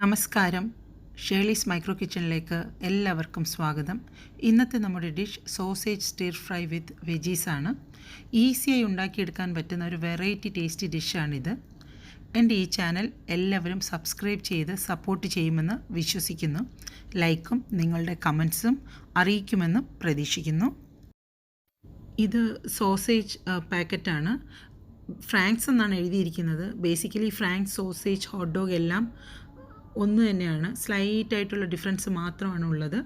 നമസ്കാരം, Shirley's micro കിച്ചണിലേക്ക് എല്ലാവർക്കും സ്വാഗതം. ഇന്നത്തെ നമ്മുടെ ഡിഷ് സോസേജ് സ്റ്റിർ ഫ്രൈ വിത്ത് വെജീസ് ആണ്. ഈസിയായി ഉണ്ടാക്കിയെടുക്കാൻ പറ്റുന്ന ഒരു വെറൈറ്റി ടേസ്റ്റി ഡിഷാണിത്. എൻ്റെ ഈ ചാനൽ എല്ലാവരും സബ്സ്ക്രൈബ് ചെയ്ത് സപ്പോർട്ട് ചെയ്യുമെന്ന് വിശ്വസിക്കുന്നു. ലൈക്കും നിങ്ങളുടെ കമൻസും അറിയിക്കുമെന്ന് പ്രതീക്ഷിക്കുന്നു. ഇത് സോസേജ് പാക്കറ്റാണ്. ഫ്രാങ്ക്സ് എന്നാണ് എഴുതിയിരിക്കുന്നത്. Basically Franks, sausage, hot dog എല്ലാം ഒന്ന് തന്നെയാണ്. സ്ലൈറ്റായിട്ടുള്ള ഡിഫറൻസ് മാത്രമാണ് ഉള്ളത്.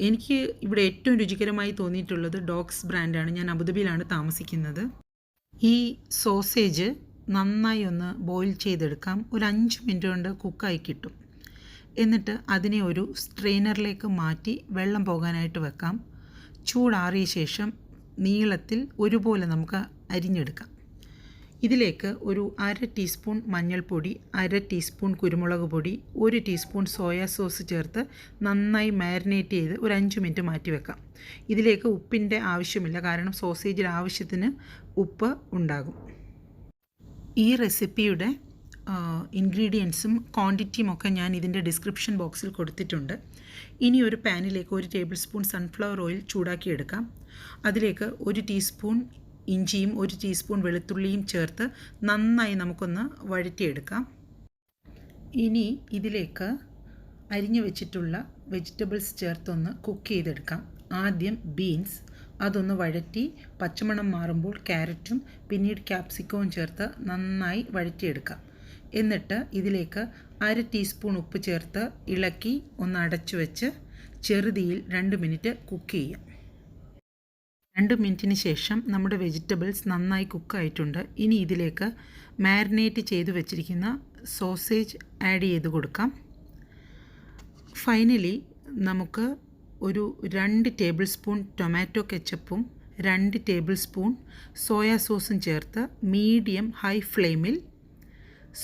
എനിക്ക് ഇവിടെ ഏറ്റവും രുചികരമായി തോന്നിയിട്ടുള്ളത് ഡോഗ്സ് ബ്രാൻഡാണ്. ഞാൻ അബുദാബിയിലാണ് താമസിക്കുന്നത്. ഈ സോസേജ് നന്നായി ഒന്ന് ബോയിൽ ചെയ്തെടുക്കാം. ഒരു 5 മിനിറ്റ് കൊണ്ട് കുക്കായി കിട്ടും. എന്നിട്ട് അതിനെ ഒരു സ്ട്രെയിനറിലേക്ക് മാറ്റി വെള്ളം പോകാനായിട്ട് വെക്കാം. ചൂടാറിയ ശേഷം നീളത്തിൽ ഒരുപോലെ നമുക്ക് അരിഞ്ഞെടുക്കാം. ഇതിലേക്ക് ഒരു 1/2 ടീസ്പൂൺ മഞ്ഞൾപ്പൊടി, 1/2 ടീസ്പൂൺ കുരുമുളക് പൊടി, 1 ടീസ്പൂൺ സോയാ സോസ് ചേർത്ത് നന്നായി മാരിനേറ്റ് ചെയ്ത് ഒരു 5 മിനിറ്റ് മാറ്റി വെക്കാം. ഇതിലേക്ക് ഉപ്പിൻ്റെ ആവശ്യമില്ല, കാരണം സോസേജിൽ ആവശ്യത്തിന് ഉപ്പ് ഉണ്ടാകും. ഈ റെസിപ്പിയുടെ ഇൻഗ്രീഡിയൻസും ക്വാണ്ടിറ്റിയും ഒക്കെ ഞാൻ ഇതിൻ്റെ ഡിസ്ക്രിപ്ഷൻ ബോക്സിൽ കൊടുത്തിട്ടുണ്ട്. ഇനി ഒരു പാനിലേക്ക് 1 ടേബിൾ സ്പൂൺ സൺഫ്ലവർ ഓയിൽ ചൂടാക്കിയെടുക്കാം. അതിലേക്ക് 1 ടീസ്പൂൺ ഇഞ്ചിയും 1 ടീസ്പൂൺ വെളുത്തുള്ളിയും ചേർത്ത് നന്നായി നമുക്കൊന്ന് വഴറ്റിയെടുക്കാം. ഇനി ഇതിലേക്ക് അരിഞ്ഞു വെച്ചിട്ടുള്ള വെജിറ്റബിൾസ് ചേർത്തൊന്ന് കുക്ക് ചെയ്തെടുക്കാം. ആദ്യം ബീൻസ്, അതൊന്ന് വഴറ്റി പച്ചമണം മാറുമ്പോൾ ക്യാരറ്റും പിന്നീട് ക്യാപ്സിക്കവും ചേർത്ത് നന്നായി വഴറ്റിയെടുക്കാം. എന്നിട്ട് ഇതിലേക്ക് 1/2 ടീസ്പൂൺ ഉപ്പ് ചേർത്ത് ഇളക്കി ഒന്ന് അടച്ചു വെച്ച് ചെറുതീയിൽ 2 മിനിറ്റ് കുക്ക് ചെയ്യാം. 2 മിനിറ്റിന് ശേഷം നമ്മുടെ വെജിറ്റബിൾസ് നന്നായി കുക്കായിട്ടുണ്ട്. ഇനി ഇതിലേക്ക് മാരിനേറ്റ് ചെയ്ത് വെച്ചിരിക്കുന്ന സോസേജ് ആഡ് ചെയ്ത് കൊടുക്കാം. ഫൈനലി നമുക്ക് ഒരു 2 ടേബിൾ സ്പൂൺ ടൊമാറ്റോ കെച്ചപ്പും 2 ടേബിൾ സ്പൂൺ സോയാ സോസും ചേർത്ത് മീഡിയം ഹൈ ഫ്ലെയിമിൽ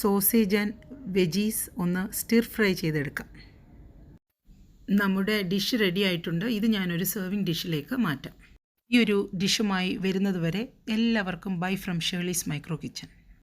സോസേജ് ആൻഡ് വെജീസ് ഒന്ന് സ്റ്റിർ ഫ്രൈ ചെയ്തെടുക്കാം. നമ്മുടെ ഡിഷ് റെഡി ആയിട്ടുണ്ട്. ഇത് ഞാനൊരു സെർവിങ് ഡിഷിലേക്ക് മാറ്റാം. ഈ ഒരു ഡിഷുമായി വരുന്നതുവരെ എല്ലാവർക്കും bye from Shirley's micro kitchen.